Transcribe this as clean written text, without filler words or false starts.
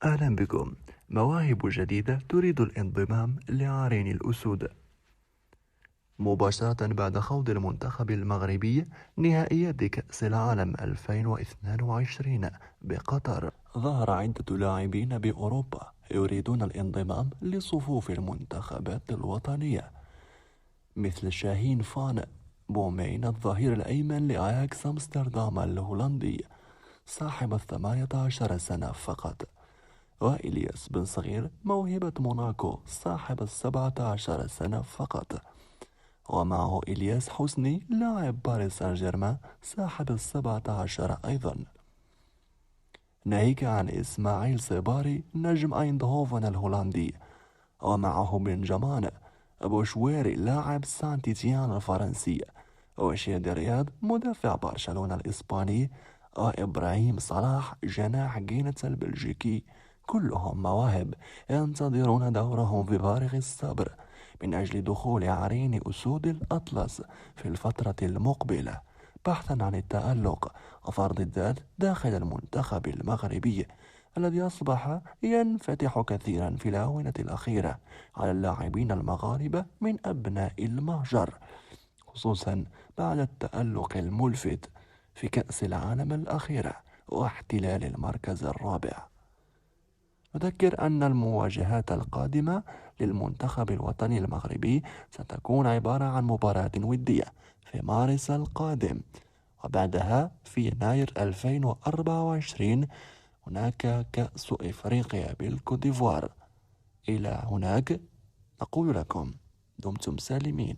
أهلا بكم. مواهب جديدة تريد الانضمام لعرين الأسود. مباشرة بعد خوض المنتخب المغربي نهائيات كأس العالم 2022 بقطر، ظهر عدة لاعبين بأوروبا يريدون الانضمام لصفوف المنتخبات الوطنية، مثل شاهين فان بومين الظهير الأيمن لأياكس أمستردام الهولندي صاحب 18 سنة فقط، وإلياس بن صغير موهبة موناكو صاحب 17 سنة فقط، ومعه إلياس حسني لاعب باريس سان جيرمان صاحب 17 أيضا، ناهيك عن إسماعيل صباري نجم أيندهوفن الهولندي، ومعه بن جمان بوشويري لاعب سان تيتيان الفرنسي، وشادي رياض مدافع برشلونة الإسباني، وإبراهيم صلاح جناح جينة البلجيكي. كلهم مواهب ينتظرون دورهم بفارغ الصبر من أجل دخول عرين أسود الأطلس في الفترة المقبلة، بحثا عن التألق وفرض الذات داخل المنتخب المغربي الذي أصبح ينفتح كثيرا في الآونة الأخيرة على اللاعبين المغاربة من أبناء المهجر، خصوصا بعد التألق الملفت في كأس العالم الأخيرة واحتلال المركز الرابع. نذكر أن المواجهات القادمة للمنتخب الوطني المغربي ستكون عبارة عن مباراة ودية في مارس القادم، وبعدها في يناير 2024 هناك كأس إفريقيا بالكوديفوار. إلى هناك نقول لكم دمتم سالمين.